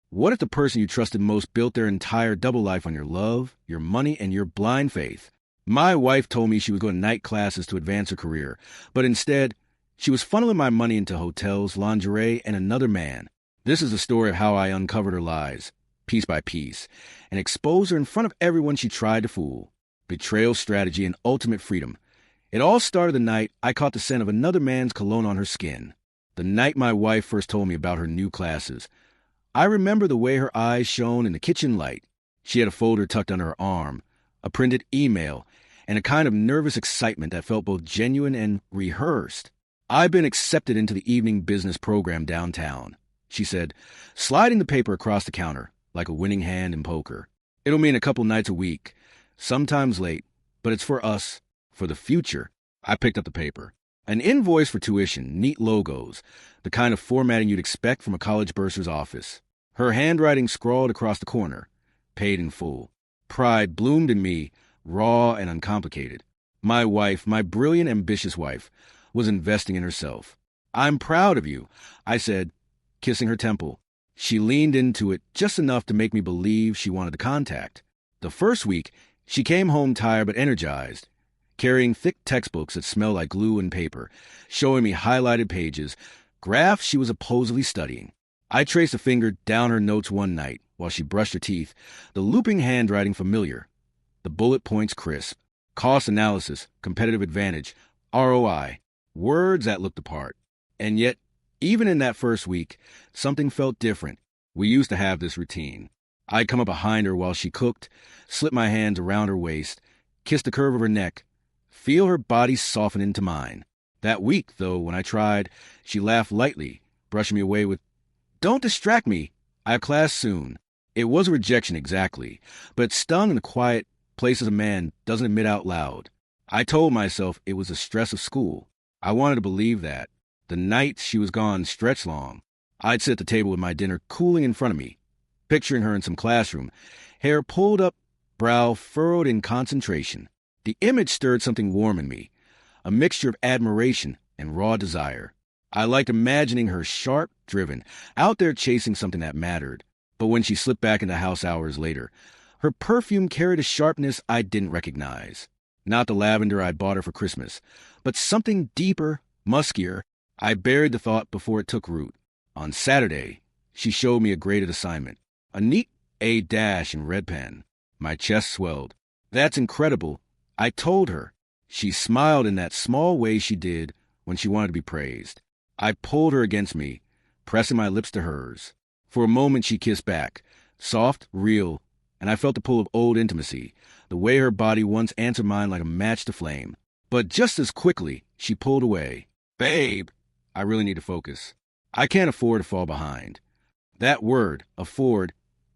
What if the person you trusted most built their entire double life on your love, your money, and your blind faith? My wife told me she was going to night classes to advance her career, but instead, she was funneling my money into hotels, lingerie, and another man. This is the story of how I uncovered her lies, piece by piece, and exposed her in front of everyone she tried to fool. Betrayal, strategy, and ultimate freedom. It all started the night I caught the scent of another man's cologne on her skin. The night my wife first told me about her new classes. I remember the way her eyes shone in the kitchen light. She had a folder tucked under her arm, a printed email, and a kind of nervous excitement that felt both genuine and rehearsed. "I've been accepted into the evening business program downtown," she said, sliding the paper across the counter like a winning hand in poker. "It'll mean a couple nights a week, sometimes late, but it's for us, for the future." I picked up the paper. An invoice for tuition, neat logos, the kind of formatting you'd expect from a college bursar's office. Her handwriting scrawled across the corner, paid in full. Pride bloomed in me, raw and uncomplicated. My wife, my brilliant, ambitious wife, was investing in herself. "I'm proud of you," I said, kissing her temple. She leaned into it just enough to make me believe she wanted the contact. The first week, she came home tired but energized, carrying thick textbooks that smelled like glue and paper, showing me highlighted pages, graphs she was supposedly studying. I traced a finger down her notes one night while she brushed her teeth, the looping handwriting familiar, the bullet points crisp, cost analysis, competitive advantage, ROI, words that looked the part. And yet, even in that first week, something felt different. We used to have this routine. I'd come up behind her while she cooked, slip my hands around her waist, kiss the curve of her neck, feel her body soften into mine. That week, though, when I tried, she laughed lightly, brushing me away with, "Don't distract me. I have class soon." It was a rejection exactly, but it stung in the quiet places a man doesn't admit out loud. I told myself it was the stress of school. I wanted to believe that. The nights she was gone stretched long. I'd sit at the table with my dinner cooling in front of me, picturing her in some classroom, hair pulled up, brow furrowed in concentration. The image stirred something warm in me, a mixture of admiration and raw desire. I liked imagining her sharp, driven, out there chasing something that mattered. But when she slipped back into house hours later, her perfume carried a sharpness I didn't recognize. Not the lavender I'd bought her for Christmas, but something deeper, muskier. I buried the thought before it took root. On Saturday, she showed me a graded assignment, a neat A- in red pen. My chest swelled. "That's incredible," I told her. She smiled in that small way she did when she wanted to be praised. I pulled her against me, pressing my lips to hers. For a moment she kissed back, soft, real, and I felt the pull of old intimacy, the way her body once answered mine like a match to flame. But just as quickly, she pulled away. "Babe, I really need to focus. I can't afford to fall behind." That word, afford,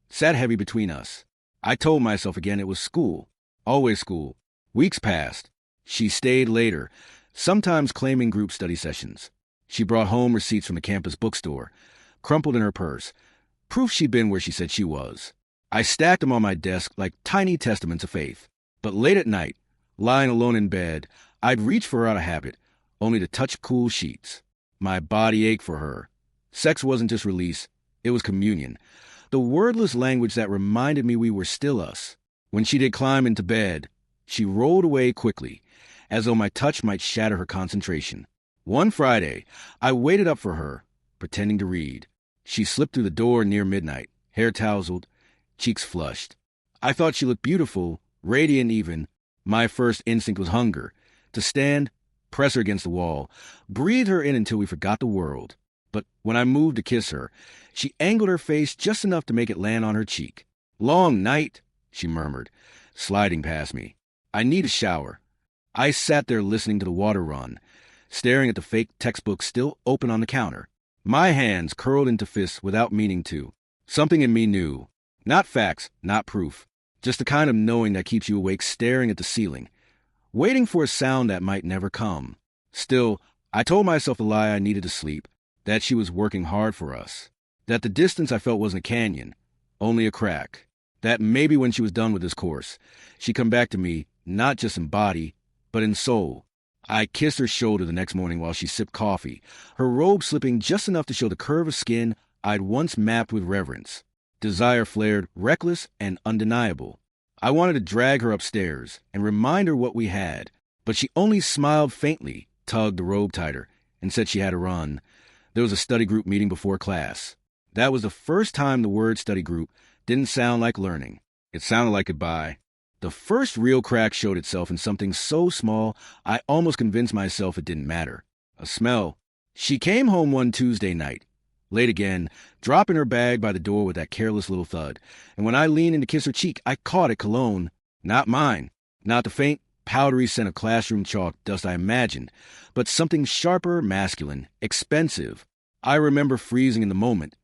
sat heavy between us. I told myself again it was school, always school. Weeks passed. She stayed later, sometimes claiming group study sessions. She brought home receipts from the campus bookstore, crumpled in her purse, proof she'd been where she said she was. I stacked them on my desk like tiny testaments of faith. But late at night, lying alone in bed, I'd reach for her out of habit, only to touch cool sheets. My body ached for her. Sex wasn't just release, it was communion. The wordless language that reminded me we were still us. When she did climb into bed, she rolled away quickly, as though my touch might shatter her concentration. One Friday, I waited up for her, pretending to read. She slipped through the door near midnight, hair tousled, cheeks flushed. I thought she looked beautiful, radiant even. My first instinct was hunger, to stand, press her against the wall, breathe her in until we forgot the world. But when I moved to kiss her, she angled her face just enough to make it land on her cheek. "Long night," she murmured, sliding past me. "I need a shower." I sat there listening to the water run, staring at the fake textbook still open on the counter. My hands curled into fists without meaning to. Something in me knew. Not facts, not proof. Just the kind of knowing that keeps you awake staring at the ceiling, waiting for a sound that might never come. Still, I told myself the lie I needed to sleep, that she was working hard for us, that the distance I felt wasn't a canyon, only a crack, that maybe when she was done with this course, she'd come back to me, not just in body, but in soul. I kissed her shoulder the next morning while she sipped coffee, her robe slipping just enough to show the curve of skin I'd once mapped with reverence. Desire flared, reckless and undeniable. I wanted to drag her upstairs and remind her what we had, but she only smiled faintly, tugged the robe tighter, and said she had to run. There was a study group meeting before class. That was the first time the word study group didn't sound like learning. It sounded like goodbye. The first real crack showed itself in something so small, I almost convinced myself it didn't matter. A smell. She came home one Tuesday night, late again, dropping her bag by the door with that careless little thud. And when I leaned in to kiss her cheek, I caught it cologne. Not mine. Not the faint, powdery scent of classroom chalk dust I imagined, but something sharper, masculine, expensive. I remember freezing in the moment,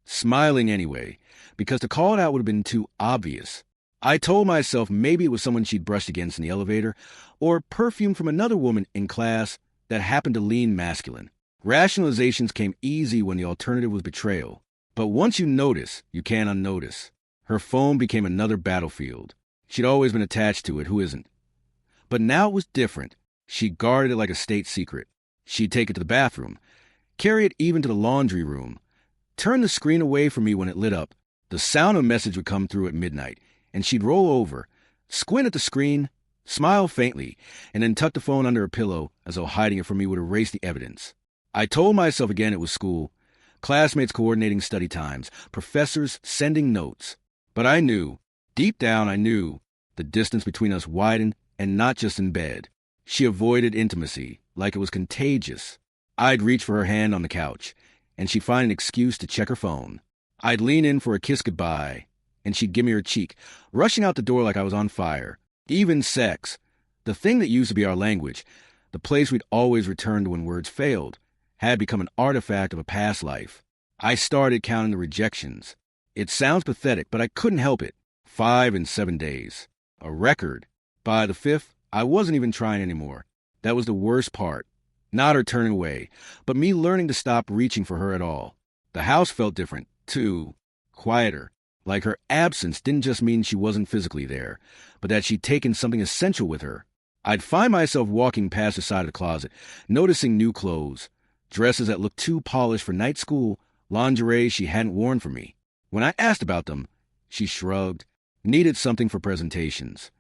smiling anyway, because to call it out would have been too obvious. I told myself maybe it was someone she'd brushed against in the elevator, or perfume from another woman in class that happened to lean masculine. Rationalizations came easy when the alternative was betrayal. But once you notice, you can't unnotice. Her phone became another battlefield. She'd always been attached to it, who isn't? But now it was different. She guarded it like a state secret. She'd take it to the bathroom, carry it even to the laundry room, turn the screen away from me when it lit up. The sound of a message would come through at midnight, and she'd roll over, squint at the screen, smile faintly, and then tuck the phone under her pillow as though hiding it from me would erase the evidence. I told myself again it was school, classmates coordinating study times, professors sending notes. But I knew, deep down I knew, the distance between us widened, and not just in bed. She avoided intimacy, like it was contagious. I'd reach for her hand on the couch, and she'd find an excuse to check her phone. I'd lean in for a kiss goodbye, and she'd give me her cheek, rushing out the door like I was on fire. Even sex, the thing that used to be our language, the place we'd always return to when words failed, had become an artifact of a past life. I started counting the rejections. It sounds pathetic, but I couldn't help it. 5 in 7 days. A record. By the 5th, I wasn't even trying anymore. That was the worst part. Not her turning away, but me learning to stop reaching for her at all. The house felt different, too. Quieter. Like her absence didn't just mean she wasn't physically there, but that she'd taken something essential with her. I'd find myself walking past the side of the closet, noticing new clothes, dresses that looked too polished for night school, lingerie she hadn't worn for me. When I asked about them, she shrugged, needed something for presentations.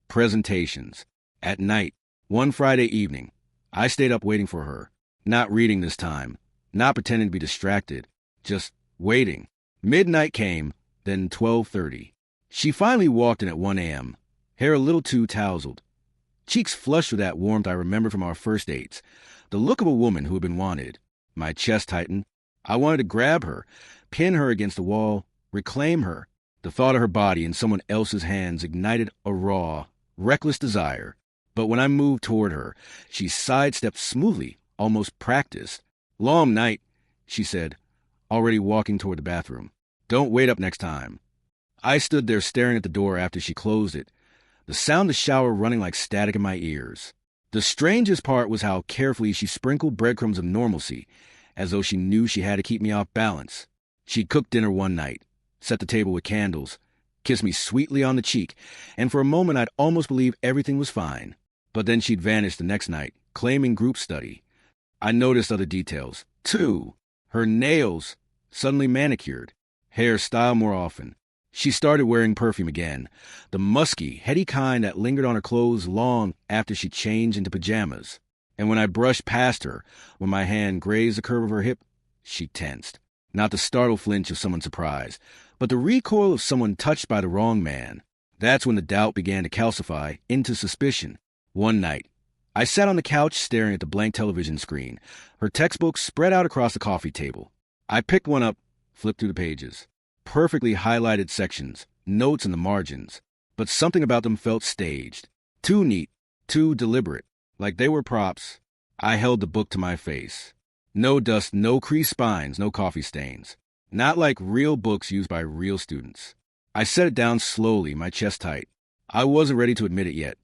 Presentations. At night, one Friday evening, I stayed up waiting for her, not reading this time, not pretending to be distracted, just waiting. Midnight came, then 12:30. She finally walked in at 1 a.m., hair a little too tousled, cheeks flushed with that warmth I remember from our first dates, the look of a woman who had been wanted. My chest tightened. I wanted to grab her, pin her against the wall, reclaim her. The thought of her body in someone else's hands ignited a raw, reckless desire. But when I moved toward her, she sidestepped smoothly, almost practiced. "Long night," she said, already walking toward the bathroom. "Don't wait up next time." I stood there staring at the door after she closed it, the sound of the shower running like static in my ears. The strangest part was how carefully she sprinkled breadcrumbs of normalcy, as though she knew she had to keep me off balance. She'd cooked dinner one night, set the table with candles, kissed me sweetly on the cheek, and for a moment I'd almost believe everything was fine. But then she'd vanished the next night, claiming group study. I noticed other details, too. Her nails, suddenly manicured, hair styled more often. She started wearing perfume again, the musky, heady kind that lingered on her clothes long after she changed into pajamas. And when I brushed past her, when my hand grazed the curve of her hip, she tensed. Not the startled flinch of someone surprised, but the recoil of someone touched by the wrong man. That's when the doubt began to calcify into suspicion. One night, I sat on the couch staring at the blank television screen, her textbooks spread out across the coffee table. I picked one up, flipped through the pages. Perfectly highlighted sections, notes in the margins, but something about them felt staged. Too neat, too deliberate, like they were props. I held the book to my face. No dust, no creased spines, no coffee stains. Not like real books used by real students. I set it down slowly, my chest tight. I wasn't ready to admit it yet.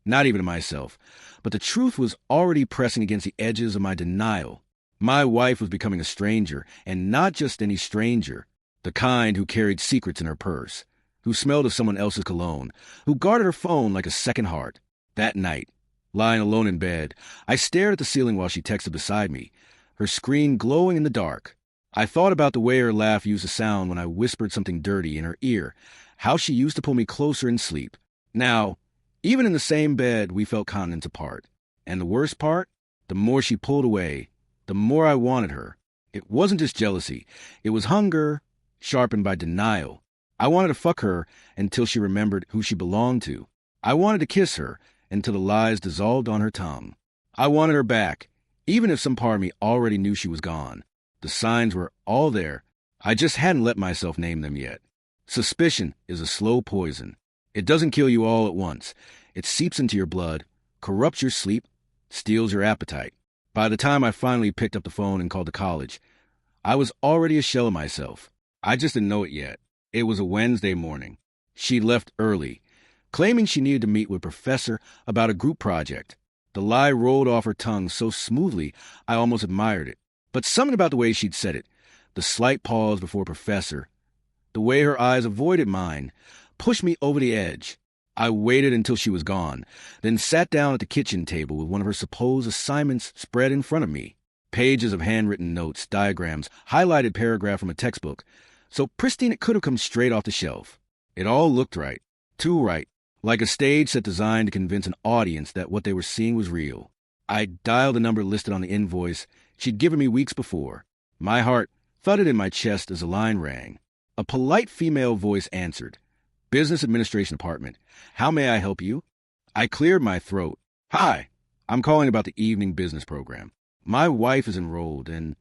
Not even to myself. But the truth was already pressing against the edges of my denial. My wife was becoming a stranger, and not just any stranger. The kind who carried secrets in her purse, who smelled of someone else's cologne, who guarded her phone like a second heart. That night, lying alone in bed, I stared at the ceiling while she texted beside me, her screen glowing in the dark. I thought about the way her laugh used to sound when I whispered something dirty in her ear, how she used to pull me closer in sleep. Now, even in the same bed, we felt continents apart. And the worst part? The more she pulled away, the more I wanted her. It wasn't just jealousy. It was hunger, sharpened by denial. I wanted to fuck her until she remembered who she belonged to. I wanted to kiss her until the lies dissolved on her tongue. I wanted her back, even if some part of me already knew she was gone. The signs were all there. I just hadn't let myself name them yet. Suspicion is a slow poison. It doesn't kill you all at once. It seeps into your blood, corrupts your sleep, steals your appetite. By the time I finally picked up the phone and called the college, I was already a shell of myself. I just didn't know it yet. It was a Wednesday morning. She left early, claiming she needed to meet with Professor about a group project. The lie rolled off her tongue so smoothly, I almost admired it. But something about the way she'd said it, the slight pause before Professor, the way her eyes avoided mine, pushed me over the edge. I waited until she was gone, then sat down at the kitchen table with one of her supposed assignments spread in front of me. Pages of handwritten notes, diagrams, highlighted paragraph from a textbook, so pristine it could have come straight off the shelf. It all looked right, too right, like a stage set designed to convince an audience that what they were seeing was real. I dialed the number listed on the invoice she'd given me weeks before. My heart thudded in my chest as the line rang. A polite female voice answered. Business Administration Department. How may I help you? I cleared my throat. Hi, I'm calling about the evening business program. My wife is enrolled, and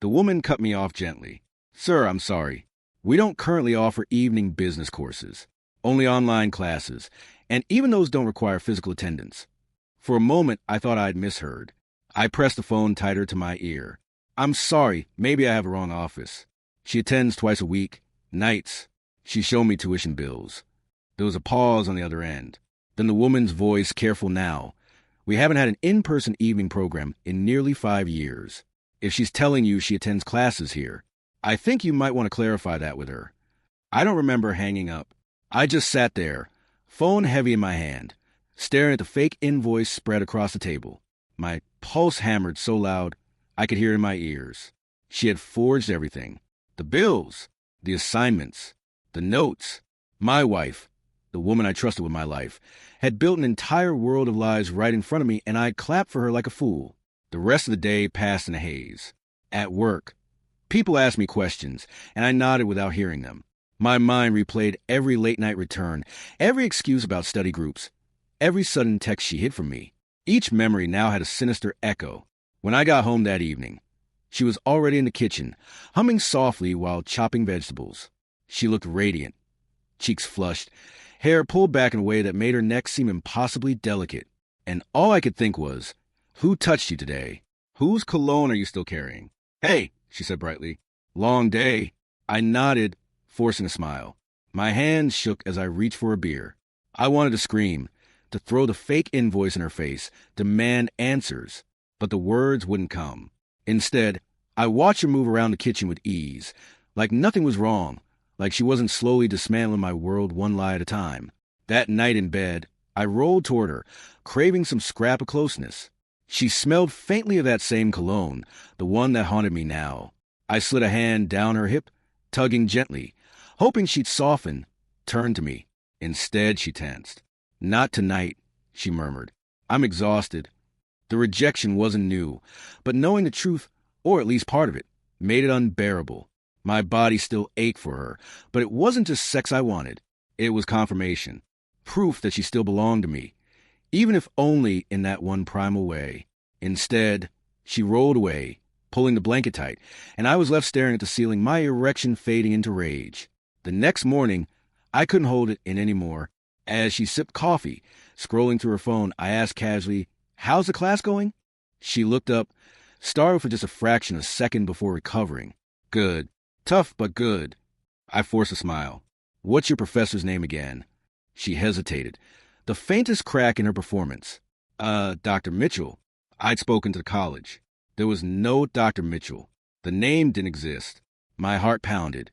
the woman cut me off gently. Sir, I'm sorry. We don't currently offer evening business courses, only online classes, and even those don't require physical attendance. For a moment, I thought I'd misheard. I pressed the phone tighter to my ear. I'm sorry, maybe I have a wrong office. She attends twice a week, nights. She showed me tuition bills. There was a pause on the other end. Then the woman's voice, careful now. We haven't had an in-person evening program in nearly 5 years. If she's telling you she attends classes here, I think you might want to clarify that with her. I don't remember hanging up. I just sat there, phone heavy in my hand, staring at the fake invoice spread across the table. My pulse hammered so loud I could hear it in my ears. She had forged everything. The bills, the assignments, the notes. My wife, the woman I trusted with my life, had built an entire world of lies right in front of me, and I clapped for her like a fool. The rest of the day passed in a haze. At work, people asked me questions, and I nodded without hearing them. My mind replayed every late-night return, every excuse about study groups, every sudden text she hid from me. Each memory now had a sinister echo. When I got home that evening, she was already in the kitchen, humming softly while chopping vegetables. She looked radiant, cheeks flushed, hair pulled back in a way that made her neck seem impossibly delicate. And all I could think was, who touched you today? Whose cologne are you still carrying? Hey, she said brightly. Long day. I nodded, forcing a smile. My hands shook as I reached for a beer. I wanted to scream, to throw the fake invoice in her face, demand answers, but the words wouldn't come. Instead, I watched her move around the kitchen with ease, like nothing was wrong, like she wasn't slowly dismantling my world one lie at a time. That night in bed, I rolled toward her, craving some scrap of closeness. She smelled faintly of that same cologne, the one that haunted me now. I slid a hand down her hip, tugging gently, hoping she'd soften, turn to me. Instead, she tensed. Not tonight, she murmured. I'm exhausted. The rejection wasn't new, but knowing the truth, or at least part of it, made it unbearable. My body still ached for her, but it wasn't just sex I wanted. It was confirmation, proof that she still belonged to me, even if only in that one primal way. Instead, she rolled away, pulling the blanket tight, and I was left staring at the ceiling, my erection fading into rage. The next morning, I couldn't hold it in anymore. As she sipped coffee, scrolling through her phone, I asked casually, "How's the class going?" She looked up, startled for just a fraction of a second before recovering. Good. Tough, but good. I forced a smile. What's your professor's name again? She hesitated, the faintest crack in her performance. Dr. Mitchell. I'd spoken to the college. There was no Dr. Mitchell. The name didn't exist. My heart pounded,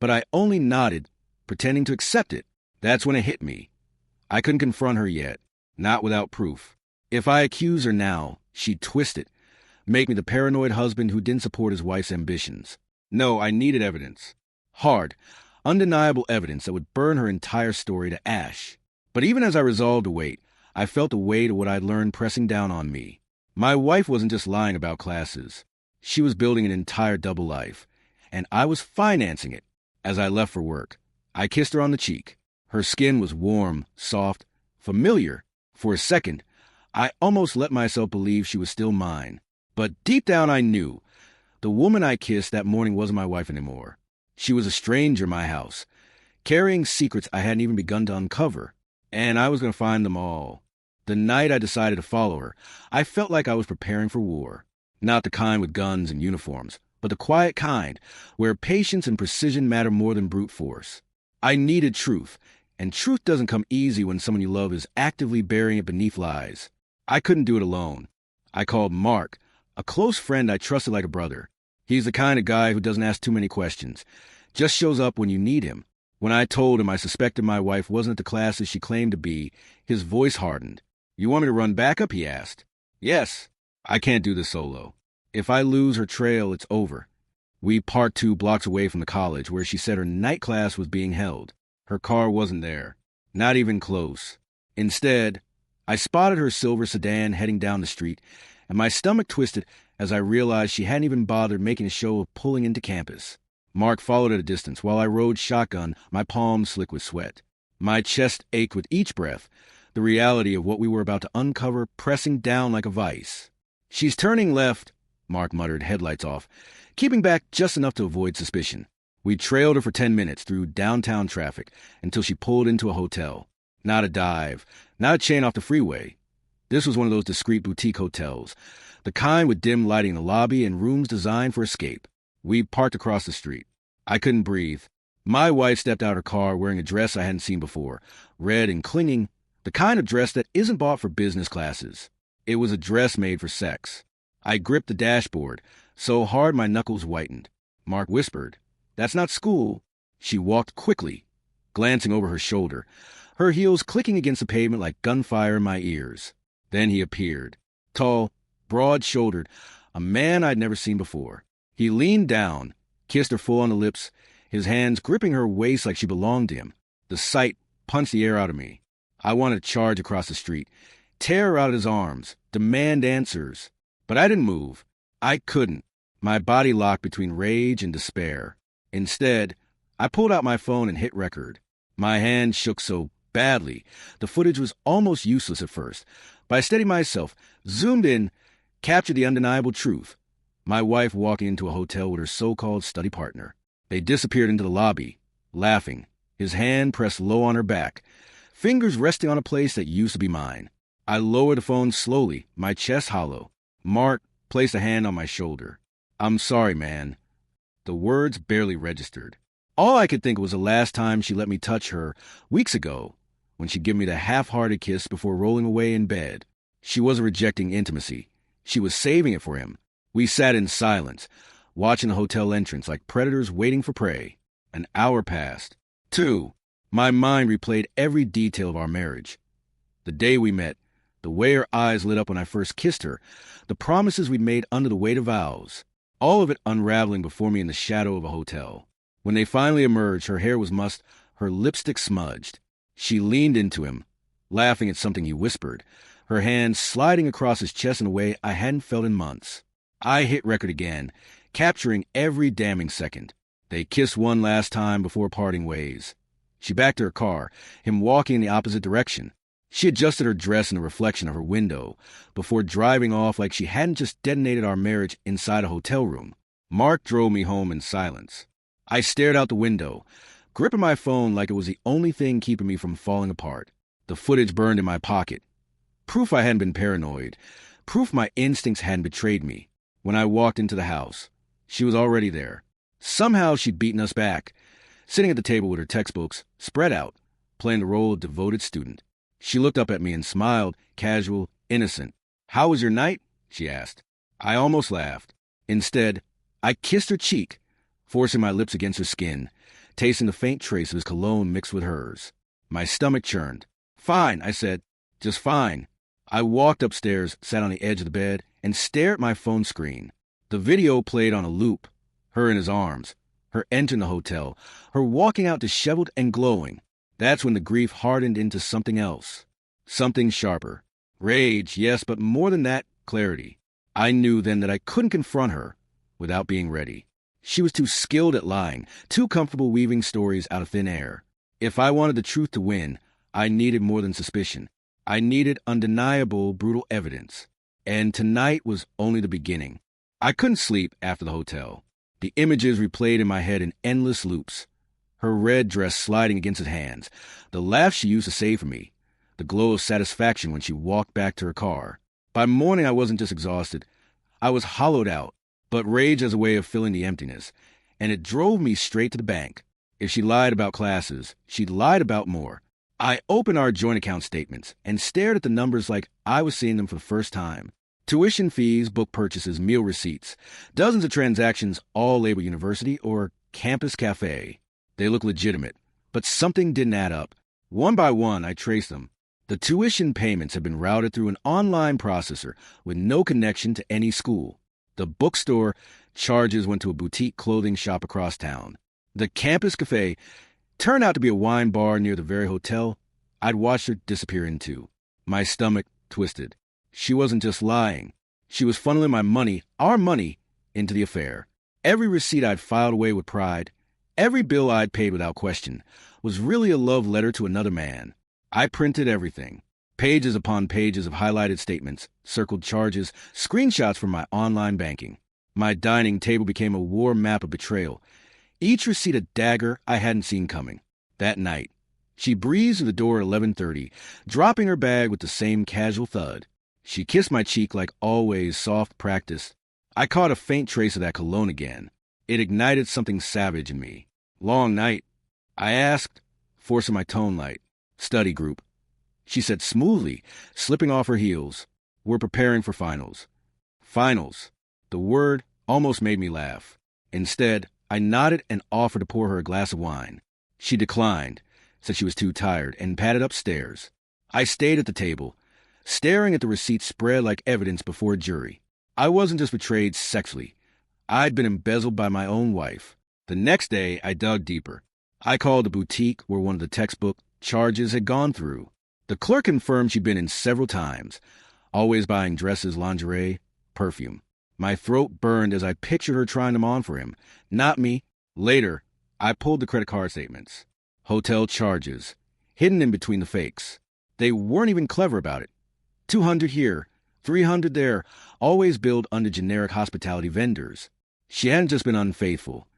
but I only nodded, pretending to accept it. That's when it hit me. I couldn't confront her yet, not without proof. If I accused her now, she'd twist it, make me the paranoid husband who didn't support his wife's ambitions. No, I needed evidence. Hard, undeniable evidence that would burn her entire story to ash. But even as I resolved to wait, I felt the weight of what I'd learned pressing down on me. My wife wasn't just lying about classes. She was building an entire double life, and I was financing it. As I left for work, I kissed her on the cheek. Her skin was warm, soft, familiar. For a second, I almost let myself believe she was still mine. But deep down I knew the woman I kissed that morning wasn't my wife anymore. She was a stranger in my house, carrying secrets I hadn't even begun to uncover, and I was going to find them all. The night I decided to follow her, I felt like I was preparing for war. Not the kind with guns and uniforms, but the quiet kind, where patience and precision matter more than brute force. I needed truth, and truth doesn't come easy when someone you love is actively burying it beneath lies. I couldn't do it alone. I called Mark, a close friend I trusted like a brother. He's the kind of guy who doesn't ask too many questions, just shows up when you need him. When I told him I suspected my wife wasn't at the classes she claimed to be, his voice hardened. "You want me to run backup?" he asked. "Yes. I can't do this solo. If I lose her trail, it's over." We parked 2 blocks away from the college where she said her night class was being held. Her car wasn't there. Not even close. Instead, I spotted her silver sedan heading down the street, and my stomach twisted as I realized she hadn't even bothered making a show of pulling into campus. Mark followed at a distance while I rode shotgun, my palms slick with sweat. My chest ached with each breath, the reality of what we were about to uncover pressing down like a vice. "She's turning left," Mark muttered, headlights off, keeping back just enough to avoid suspicion. We trailed her for 10 minutes through downtown traffic until she pulled into a hotel. Not a dive, not a chain off the freeway. This was one of those discreet boutique hotels, the kind with dim lighting in the lobby and rooms designed for escape. We parked across the street. I couldn't breathe. My wife stepped out of her car wearing a dress I hadn't seen before, red and clinging, the kind of dress that isn't bought for business classes. It was a dress made for sex. I gripped the dashboard, so hard my knuckles whitened. Mark whispered, "That's not school." She walked quickly, glancing over her shoulder, her heels clicking against the pavement like gunfire in my ears. Then he appeared, tall, broad-shouldered, a man I'd never seen before. He leaned down, kissed her full on the lips, his hands gripping her waist like she belonged to him. The sight punched the air out of me. I wanted to charge across the street, tear her out of his arms, demand answers. But I didn't move. I couldn't. My body locked between rage and despair. Instead, I pulled out my phone and hit record. My hand shook so badly, the footage was almost useless at first. But I steadied myself, zoomed in, captured the undeniable truth. My wife walking into a hotel with her so-called study partner. They disappeared into the lobby, laughing, his hand pressed low on her back, fingers resting on a place that used to be mine. I lowered the phone slowly, my chest hollow. Mark placed a hand on my shoulder. "I'm sorry, man." The words barely registered. All I could think was the last time she let me touch her, weeks ago, when she gave me the half-hearted kiss before rolling away in bed. She wasn't rejecting intimacy. She was saving it for him. We sat in silence, watching the hotel entrance like predators waiting for prey. An hour passed. 2. My mind replayed every detail of our marriage. The day we met, the way her eyes lit up when I first kissed her, the promises we'd made under the weight of vows, all of it unraveling before me in the shadow of a hotel. When they finally emerged, her hair was mussed, her lipstick smudged. She leaned into him, laughing at something he whispered, her hand sliding across his chest in a way I hadn't felt in months. I hit record again, capturing every damning second. They kissed one last time before parting ways. She backed to her car, him walking in the opposite direction. She adjusted her dress in the reflection of her window before driving off like she hadn't just detonated our marriage inside a hotel room. Mark drove me home in silence. I stared out the window, gripping my phone like it was the only thing keeping me from falling apart. The footage burned in my pocket. Proof I hadn't been paranoid. Proof my instincts hadn't betrayed me. When I walked into the house, she was already there. Somehow she'd beaten us back, sitting at the table with her textbooks spread out, playing the role of devoted student. She looked up at me and smiled, casual, innocent. "How was your night?" she asked. I almost laughed. Instead, I kissed her cheek, forcing my lips against her skin, tasting the faint trace of his cologne mixed with hers. My stomach churned. "Fine," I said. "Just fine." I walked upstairs, sat on the edge of the bed, and stared at my phone screen. The video played on a loop. Her in his arms, her entering the hotel, her walking out disheveled and glowing. That's when the grief hardened into something else. Something sharper. Rage, yes, but more than that, clarity. I knew then that I couldn't confront her without being ready. She was too skilled at lying, too comfortable weaving stories out of thin air. If I wanted the truth to win, I needed more than suspicion. I needed undeniable, brutal evidence. And tonight was only the beginning. I couldn't sleep after the hotel. The images replayed in my head in endless loops. Her red dress sliding against his hands, the laugh she used to say for me, the glow of satisfaction when she walked back to her car. By morning, I wasn't just exhausted. I was hollowed out, but rage as a way of filling the emptiness, and it drove me straight to the bank. If she lied about classes, she lied about more. I opened our joint account statements and stared at the numbers like I was seeing them for the first time. Tuition fees, book purchases, meal receipts, dozens of transactions all labeled university or campus cafe. They look legitimate, but something didn't add up. One by one, I traced them. The tuition payments had been routed through an online processor with no connection to any school. The bookstore charges went to a boutique clothing shop across town. The campus cafe turned out to be a wine bar near the very hotel I'd watched her disappear into. My stomach twisted. She wasn't just lying. She was funneling my money, our money, into the affair. Every receipt I'd filed away with pride, every bill I'd paid without question, was really a love letter to another man. I printed everything. Pages upon pages of highlighted statements, circled charges, screenshots from my online banking. My dining table became a war map of betrayal. Each receipt a dagger I hadn't seen coming. That night, she breezed through the door at 11:30, dropping her bag with the same casual thud. She kissed my cheek like always, soft practice. I caught a faint trace of that cologne again. It ignited something savage in me. Long night, I asked, forcing my tone light. Study group. She said smoothly, slipping off her heels. We're preparing for finals. Finals. The word almost made me laugh. Instead, I nodded and offered to pour her a glass of wine. She declined, said she was too tired, and padded upstairs. I stayed at the table, staring at the receipts spread like evidence before a jury. I wasn't just betrayed sexually. I'd been embezzled by my own wife. The next day, I dug deeper. I called the boutique where one of the textbook charges had gone through. The clerk confirmed she'd been in several times, always buying dresses, lingerie, perfume. My throat burned as I pictured her trying them on for him. Not me. Later, I pulled the credit card statements. Hotel charges, hidden in between the fakes. They weren't even clever about it. 200 here, 300 there, always billed under generic hospitality vendors. She hadn't just been unfaithful.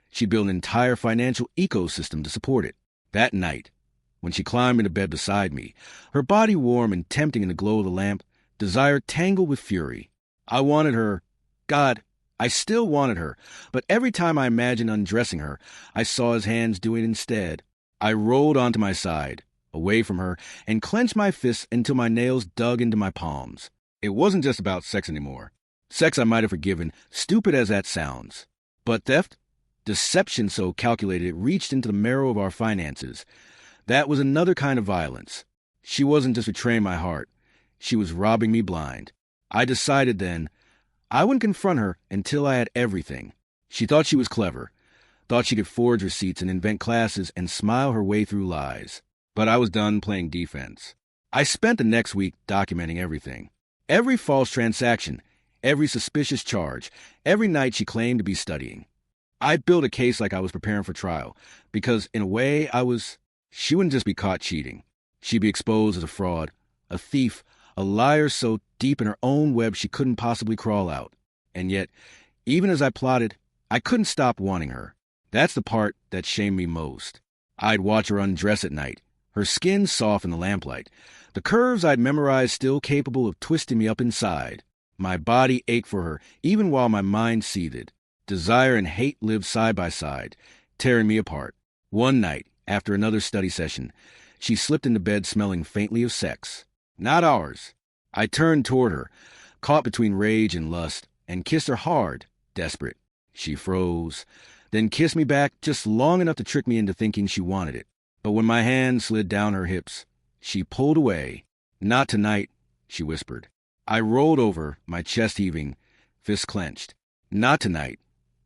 She built an entire financial ecosystem to support it. That night, when she climbed into bed beside me, her body warm and tempting in the glow of the lamp, desire tangled with fury. I wanted her. God, I still wanted her, but every time I imagined undressing her, I saw his hands do it instead. I rolled onto my side, away from her, and clenched my fists until my nails dug into my palms. It wasn't just about sex anymore. Sex I might have forgiven, stupid as that sounds. But theft? Deception so calculated it reached into the marrow of our finances. That was another kind of violence. She wasn't just betraying my heart. She was robbing me blind. I decided then I wouldn't confront her until I had everything. She thought she was clever, thought she could forge receipts and invent classes and smile her way through lies. But I was done playing defense. I spent the next week documenting everything. Every false transaction, every suspicious charge, every night she claimed to be studying. I built a case like I was preparing for trial, because in a way she wouldn't just be caught cheating. She'd be exposed as a fraud, a thief, a liar so deep in her own web she couldn't possibly crawl out. And yet, even as I plotted, I couldn't stop wanting her. That's the part that shamed me most. I'd watch her undress at night, her skin soft in the lamplight, the curves I'd memorized still capable of twisting me up inside. My body ached for her, even while my mind seethed. Desire and hate lived side by side, tearing me apart. One night, after another study session, she slipped into bed smelling faintly of sex. Not ours. I turned toward her, caught between rage and lust, and kissed her hard, desperate. She froze, then kissed me back just long enough to trick me into thinking she wanted it. But when my hand slid down her hips, she pulled away. Not tonight, she whispered. I rolled over, my chest heaving, fists clenched. Not tonight.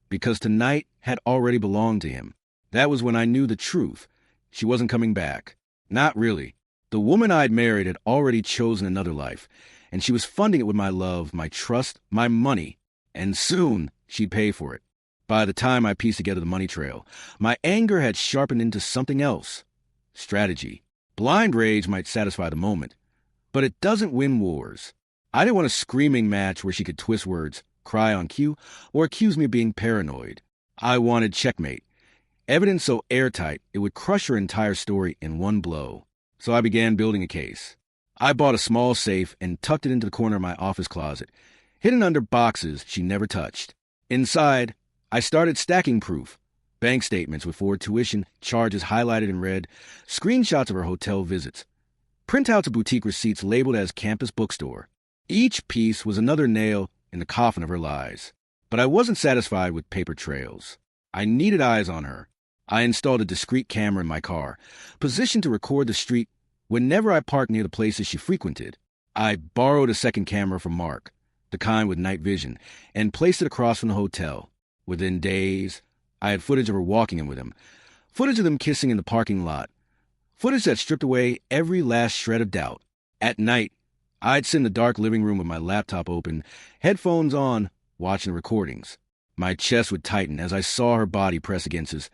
because tonight had already belonged to him. That was when I knew the truth. She wasn't coming back. Not really. The woman I'd married had already chosen another life, and she was funding it with my love, my trust, my money, and soon she'd pay for it. By the time I pieced together the money trail, my anger had sharpened into something else. Strategy. Blind rage might satisfy the moment, but it doesn't win wars. I didn't want a screaming match where she could twist words, cry on cue, or accuse me of being paranoid. I wanted checkmate. Evidence so airtight it would crush her entire story in one blow. So I began building a case. I bought a small safe and tucked it into the corner of my office closet, hidden under boxes she never touched. Inside, I started stacking proof. Bank statements with forward tuition, charges highlighted in red, screenshots of her hotel visits, printouts of boutique receipts labeled as campus bookstore. Each piece was another nail in the coffin of her lies. But I wasn't satisfied with paper trails. I needed eyes on her. I installed a discreet camera in my car, positioned to record the street whenever I parked near the places she frequented. I borrowed a second camera from Mark, the kind with night vision, and placed it across from the hotel. Within days, I had footage of her walking in with him, footage of them kissing in the parking lot, footage that stripped away every last shred of doubt. At night, I'd sit in the dark living room with my laptop open, headphones on, watching the recordings. My chest would tighten as I saw her body press against his,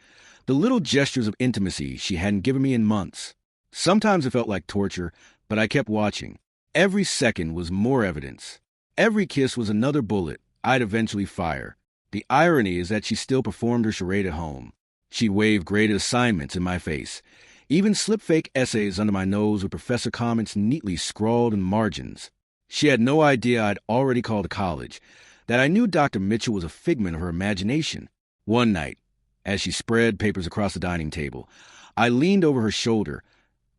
the little gestures of intimacy she hadn't given me in months. Sometimes it felt like torture, but I kept watching. Every second was more evidence. Every kiss was another bullet I'd eventually fire. The irony is that she still performed her charade at home. She'd wave graded assignments in my face, even slip fake essays under my nose with professor comments neatly scrawled in margins. She had no idea I'd already called to college, that I knew Dr. Mitchell was a figment of her imagination. One night, as she spread papers across the dining table, I leaned over her shoulder,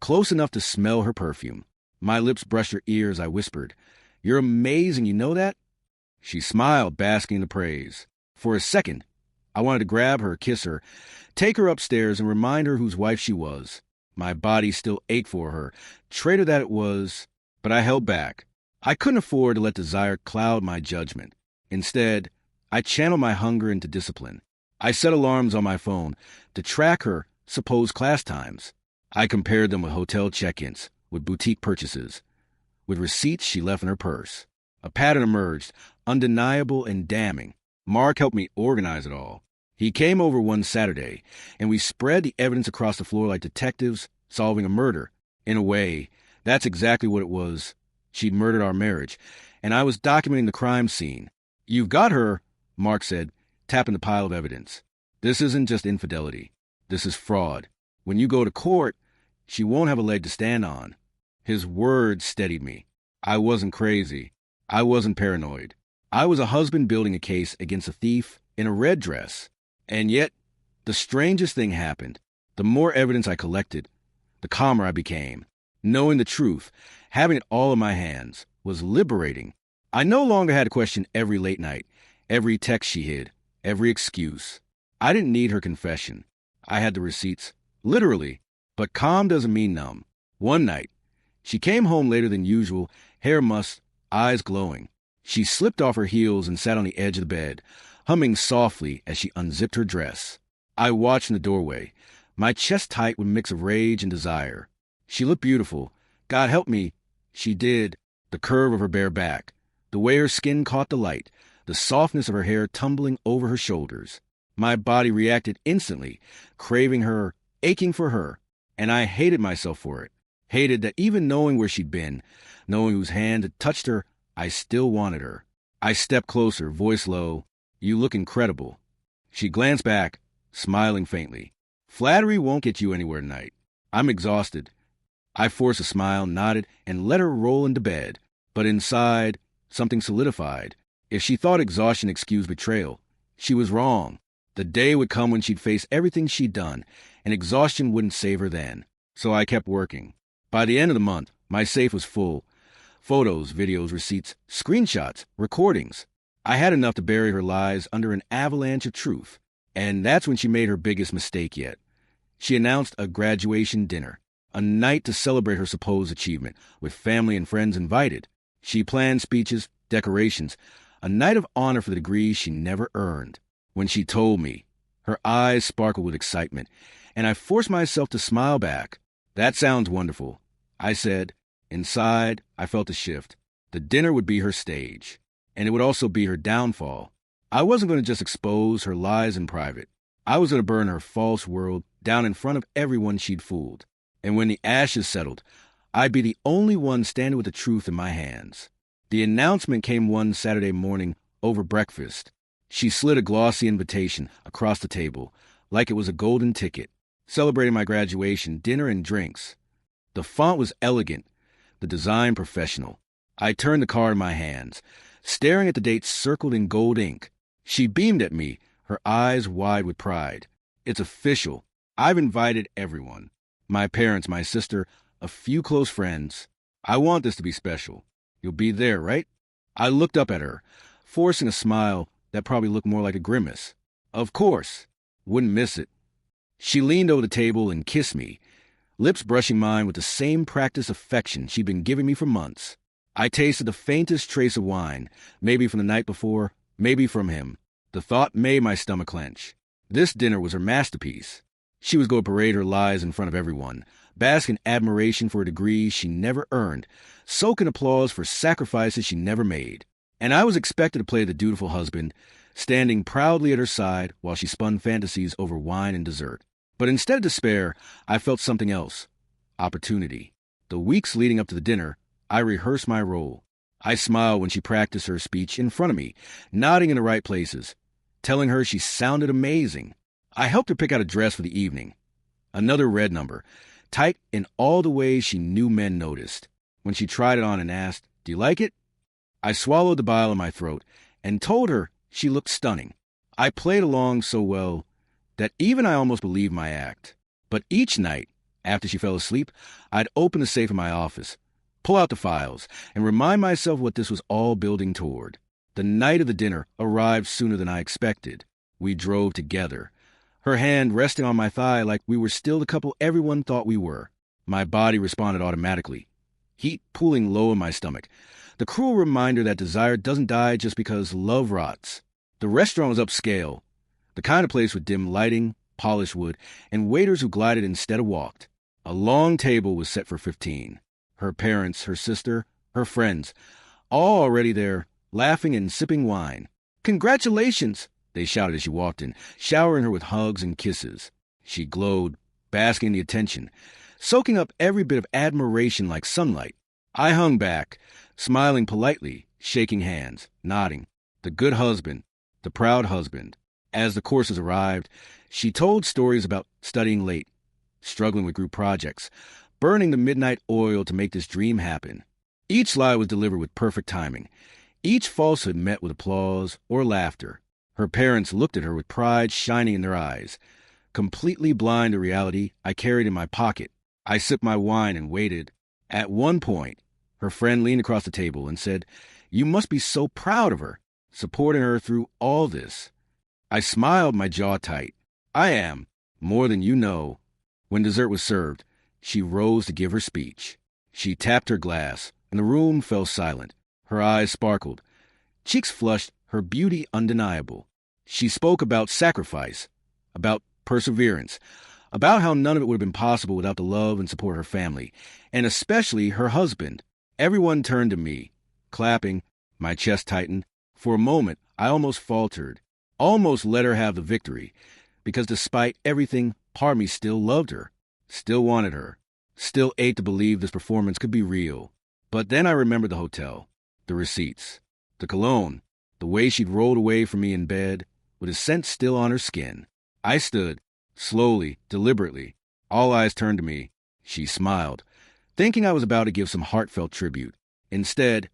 close enough to smell her perfume. My lips brushed her ear as I whispered, "You're amazing, you know that?" She smiled, basking in the praise. For a second, I wanted to grab her, kiss her, take her upstairs and remind her whose wife she was. My body still ached for her, traitor that it was, but I held back. I couldn't afford to let desire cloud my judgment. Instead, I channeled my hunger into discipline. I set alarms on my phone to track her supposed class times. I compared them with hotel check-ins, with boutique purchases, with receipts she left in her purse. A pattern emerged, undeniable and damning. Mark helped me organize it all. He came over one Saturday, and we spread the evidence across the floor like detectives solving a murder. In a way, that's exactly what it was. She'd murdered our marriage, and I was documenting the crime scene. "You've got her," Mark said, tapping the pile of evidence. "This isn't just infidelity. This is fraud. When you go to court, she won't have a leg to stand on." His words steadied me. I wasn't crazy. I wasn't paranoid. I was a husband building a case against a thief in a red dress. And yet, the strangest thing happened. The more evidence I collected, the calmer I became. Knowing the truth, having it all in my hands, was liberating. I no longer had to question every late night, every text she hid, every excuse. I didn't need her confession. I had the receipts, literally. But calm doesn't mean numb. One night, she came home later than usual, hair mussed, eyes glowing. She slipped off her heels and sat on the edge of the bed, humming softly as she unzipped her dress. I watched in the doorway, my chest tight with a mix of rage and desire. She looked beautiful. God help me, she did. The curve of her bare back, the way her skin caught the light, the softness of her hair tumbling over her shoulders. My body reacted instantly, craving her, aching for her, and I hated myself for it. Hated that even knowing where she'd been, knowing whose hand had touched her, I still wanted her. I stepped closer, voice low. "You look incredible." She glanced back, smiling faintly. "Flattery won't get you anywhere tonight. I'm exhausted." I forced a smile, nodded, and let her roll into bed. But inside, something solidified. If she thought exhaustion excused betrayal, she was wrong. The day would come when she'd face everything she'd done, and exhaustion wouldn't save her then. So I kept working. By the end of the month, my safe was full. Photos, videos, receipts, screenshots, recordings. I had enough to bury her lies under an avalanche of truth. And that's when she made her biggest mistake yet. She announced a graduation dinner, a night to celebrate her supposed achievement, with family and friends invited. She planned speeches, decorations, a night of honor for the degree she never earned. When she told me, her eyes sparkled with excitement, and I forced myself to smile back. "That sounds wonderful," I said. Inside, I felt a shift. The dinner would be her stage, and it would also be her downfall. I wasn't going to just expose her lies in private. I was going to burn her false world down in front of everyone she'd fooled. And when the ashes settled, I'd be the only one standing with the truth in my hands. The announcement came one Saturday morning over breakfast. She slid a glossy invitation across the table, like it was a golden ticket, celebrating my graduation, dinner, and drinks. The font was elegant, the design professional. I turned the card in my hands, staring at the dates circled in gold ink. She beamed at me, her eyes wide with pride. "It's official. I've invited everyone. My parents, my sister, a few close friends. I want this to be special. You'll be there, right?" I looked up at her, forcing a smile that probably looked more like a grimace. "Of course. Wouldn't miss it." She leaned over the table and kissed me, lips brushing mine with the same practiced affection she'd been giving me for months. I tasted the faintest trace of wine, maybe from the night before, maybe from him. The thought made my stomach clench. This dinner was her masterpiece. She was going to parade her lies in front of everyone, bask in admiration for a degree she never earned, soak in applause for sacrifices she never made. And I was expected to play the dutiful husband, standing proudly at her side while she spun fantasies over wine and dessert. But instead of despair, I felt something else. Opportunity. The weeks leading up to the dinner, I rehearsed my role. I smiled when she practiced her speech in front of me, nodding in the right places, telling her she sounded amazing. I helped her pick out a dress for the evening. Another red number, tight in all the ways she knew men noticed. When she tried it on and asked, "Do you like it?" I swallowed the bile in my throat and told her she looked stunning. I played along so well that even I almost believed my act. But each night, after she fell asleep, I'd open the safe in my office, pull out the files, and remind myself what this was all building toward. The night of the dinner arrived sooner than I expected. We drove together, her hand resting on my thigh like we were still the couple everyone thought we were. My body responded automatically, heat pooling low in my stomach, the cruel reminder that desire doesn't die just because love rots. The restaurant was upscale, the kind of place with dim lighting, polished wood, and waiters who glided instead of walked. A long table was set for 15. Her parents, her sister, her friends, all already there, laughing and sipping wine. "Congratulations!" they shouted as she walked in, showering her with hugs and kisses. She glowed, basking in the attention, soaking up every bit of admiration like sunlight. I hung back, smiling politely, shaking hands, nodding. The good husband, the proud husband. As the courses arrived, she told stories about studying late, struggling with group projects, burning the midnight oil to make this dream happen. Each lie was delivered with perfect timing. Each falsehood met with applause or laughter. Her parents looked at her with pride shining in their eyes. Completely blind to reality, I carried in my pocket. I sipped my wine and waited. At one point, her friend leaned across the table and said, "You must be so proud of her, supporting her through all this." I smiled, my jaw tight. "I am, more than you know." When dessert was served, she rose to give her speech. She tapped her glass, and the room fell silent. Her eyes sparkled, cheeks flushed, her beauty undeniable. She spoke about sacrifice, about perseverance, about how none of it would have been possible without the love and support of her family, and especially her husband. Everyone turned to me, clapping, my chest tightened. For a moment, I almost faltered, almost let her have the victory, because despite everything, part of me still loved her, still wanted her, still ached to believe this performance could be real. But then I remembered the hotel, the receipts, the cologne, the way she'd rolled away from me in bed, with a scent still on her skin. I stood, slowly, deliberately, all eyes turned to me. She smiled, thinking I was about to give some heartfelt tribute. Instead,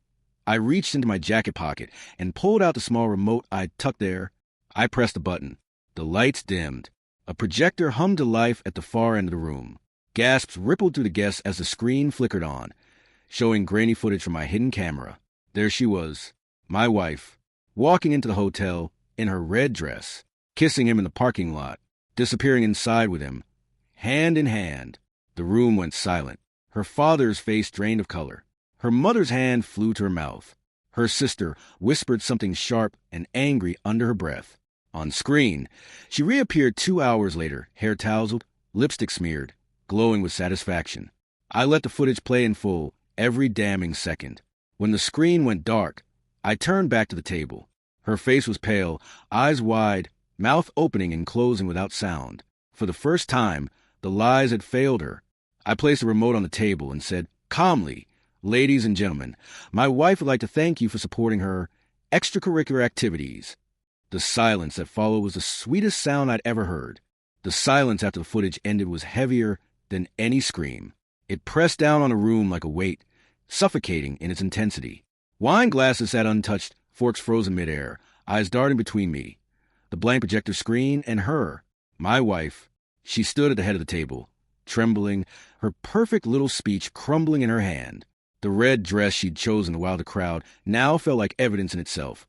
I reached into my jacket pocket and pulled out the small remote I'd tucked there. I pressed the button. The lights dimmed. A projector hummed to life at the far end of the room. Gasps rippled through the guests as the screen flickered on, showing grainy footage from my hidden camera. There she was, my wife, walking into the hotel in her red dress, kissing him in the parking lot, disappearing inside with him, hand in hand. The room went silent. Her father's face drained of color. Her mother's hand flew to her mouth. Her sister whispered something sharp and angry under her breath. On screen, she reappeared 2 hours later, hair tousled, lipstick smeared, glowing with satisfaction. I let the footage play in full, every damning second. When the screen went dark, I turned back to the table. Her face was pale, eyes wide, mouth opening and closing without sound. For the first time, the lies had failed her. I placed the remote on the table and said, calmly, "Ladies and gentlemen, my wife would like to thank you for supporting her extracurricular activities." The silence that followed was the sweetest sound I'd ever heard. The silence after the footage ended was heavier than any scream. It pressed down on the room like a weight, suffocating in its intensity. Wine glasses sat untouched, forks frozen midair, eyes darting between me, the blank projector screen, and her, my wife. She stood at the head of the table, trembling, her perfect little speech crumbling in her hand. The red dress she'd chosen to wow the crowd now felt like evidence in itself,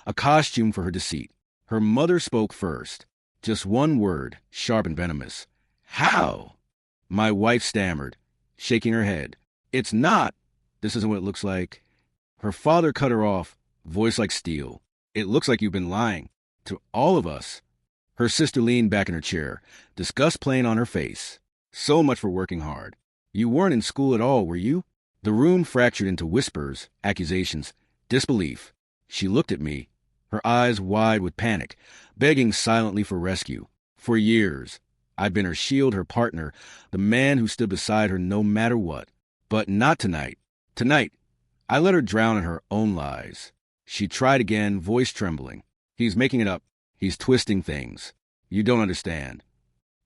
a costume for her deceit. Her mother spoke first. Just one word, sharp and venomous. "How?" My wife stammered, shaking her head. "It's not. This isn't what it looks like." Her father cut her off, voice like steel. "It looks like you've been lying. To all of us." Her sister leaned back in her chair, disgust plain on her face. "So much for working hard. You weren't in school at all, were you?" The room fractured into whispers, accusations, disbelief. She looked at me, her eyes wide with panic, begging silently for rescue. For years, I'd been her shield, her partner, the man who stood beside her no matter what. But not tonight. Tonight, I let her drown in her own lies. She tried again, voice trembling. "He's making it up. He's twisting things. You don't understand."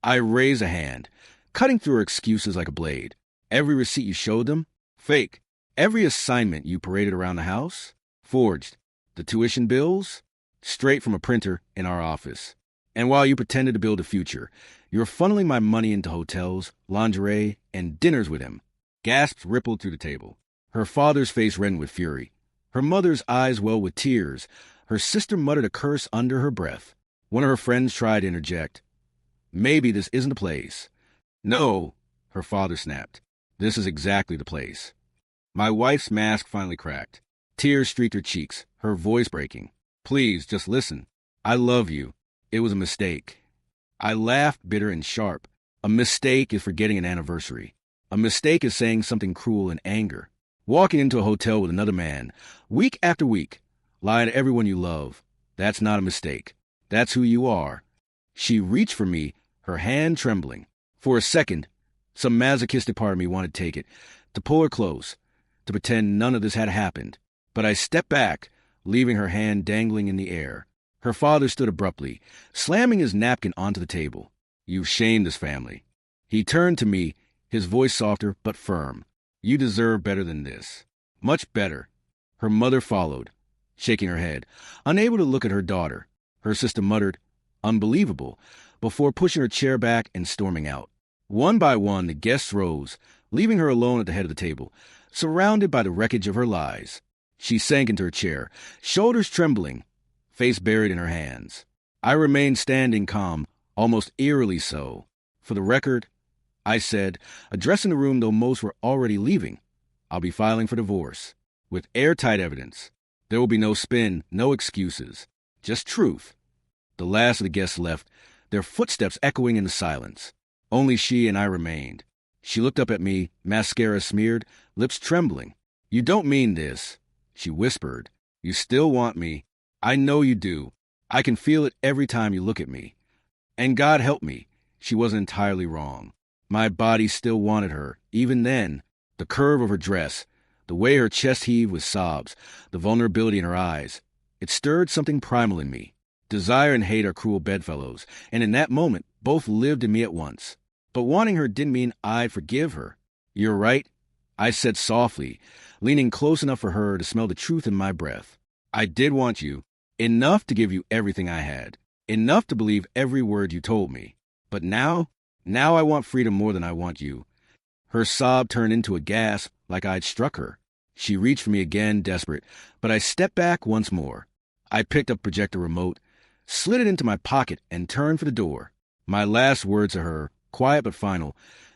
I raised a hand, cutting through her excuses like a blade. "Every receipt you showed them? Fake. Every assignment you paraded around the house? Forged. The tuition bills? Straight from a printer in our office. And while you pretended to build a future, you're funneling my money into hotels, lingerie, and dinners with him." Gasps rippled through the table. Her father's face reddened with fury. Her mother's eyes welled with tears. Her sister muttered a curse under her breath. One of her friends tried to interject. "Maybe this isn't the place." "No," her father snapped. "This is exactly the place." My wife's mask finally cracked. Tears streaked her cheeks, her voice breaking. "Please, just listen. I love you. It was a mistake." I laughed, bitter and sharp. A mistake is forgetting an anniversary. A mistake is saying something cruel in anger. Walking into a hotel with another man, week after week, lying to everyone you love. That's not a mistake. That's who you are. She reached for me, her hand trembling. For a second, some masochistic part of me wanted to take it, to pull her close, to pretend none of this had happened. But I stepped back, leaving her hand dangling in the air. Her father stood abruptly, slamming his napkin onto the table. "You've shamed this family." He turned to me, his voice softer but firm. "You deserve better than this. Much better." Her mother followed, shaking her head, unable to look at her daughter. Her sister muttered, "Unbelievable," before pushing her chair back and storming out. One by one, the guests rose, leaving her alone at the head of the table, surrounded by the wreckage of her lies. She sank into her chair, shoulders trembling, face buried in her hands. I remained standing calm, almost eerily so. "For the record," I said, addressing the room though most were already leaving, "I'll be filing for divorce. With airtight evidence. There will be no spin, no excuses. Just truth." The last of the guests left, their footsteps echoing in the silence. Only she and I remained. She looked up at me, mascara smeared, lips trembling. "You don't mean this," she whispered. "You still want me. I know you do. I can feel it every time you look at me." And God help me, she wasn't entirely wrong. My body still wanted her, even then. The curve of her dress, the way her chest heaved with sobs, the vulnerability in her eyes. It stirred something primal in me. Desire and hate are cruel bedfellows, and in that moment, both lived in me at once. But wanting her didn't mean I'd forgive her. "You're right," I said softly, leaning close enough for her to smell the truth in my breath. "I did want you, enough to give you everything I had, enough to believe every word you told me. But now I want freedom more than I want you." Her sob turned into a gasp like I'd struck her. She reached for me again, desperate, but I stepped back once more. I picked up projector remote, slid it into my pocket, and turned for the door. My last words to her, quiet but final,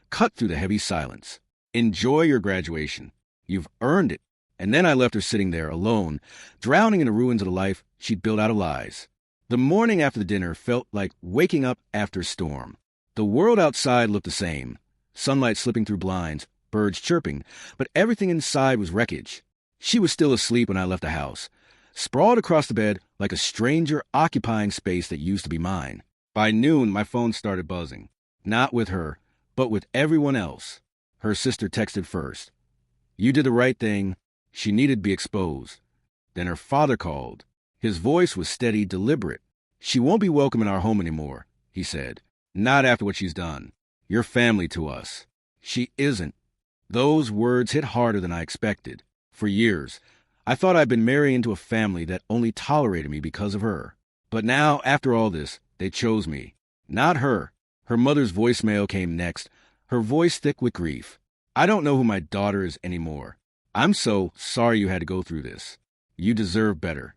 cut through the heavy silence. "Enjoy your graduation. You've earned it." And then I left her sitting there, alone, drowning in the ruins of the life she'd built out of lies. The morning after the dinner felt like waking up after a storm. The world outside looked the same. Sunlight slipping through blinds, birds chirping, but everything inside was wreckage. She was still asleep when I left the house, sprawled across the bed like a stranger occupying space that used to be mine. By noon, my phone started buzzing. Not with her, but with everyone else. Her sister texted first. You did the right thing. She needed to be exposed. Then her father called. His voice was steady, deliberate. She won't be welcome in our home anymore, he said. Not after what she's done. You're family to us. She isn't. Those words hit harder than I expected. For years, I thought I'd been married into a family that only tolerated me because of her. But now, after all this, they chose me. Not her. Her mother's voicemail came next, her voice thick with grief. I don't know who my daughter is anymore. I'm so sorry you had to go through this. You deserve better.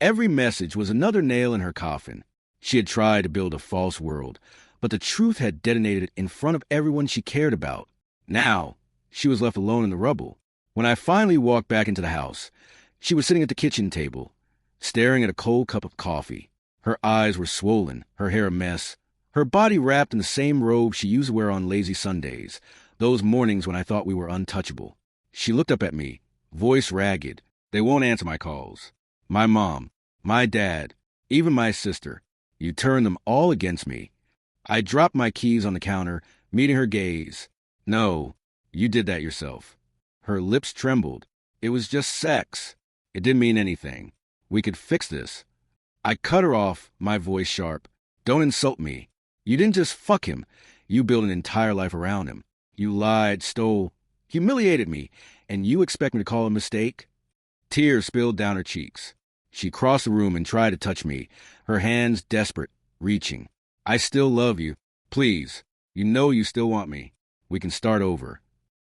Every message was another nail in her coffin. She had tried to build a false world, but the truth had detonated in front of everyone she cared about. Now, she was left alone in the rubble. When I finally walked back into the house, she was sitting at the kitchen table, staring at a cold cup of coffee. Her eyes were swollen, her hair a mess, her body wrapped in the same robe she used to wear on lazy Sundays, those mornings when I thought we were untouchable. She looked up at me, voice ragged. They won't answer my calls. My mom, my dad, even my sister. You turned them all against me. I dropped my keys on the counter, meeting her gaze. No, you did that yourself. Her lips trembled. It was just sex. It didn't mean anything. We could fix this. I cut her off, my voice sharp. Don't insult me. You didn't just fuck him. You built an entire life around him. You lied, stole, humiliated me, and you expect me to call it a mistake? Tears spilled down her cheeks. She crossed the room and tried to touch me, her hands desperate, reaching. I still love you. Please. You know you still want me. We can start over.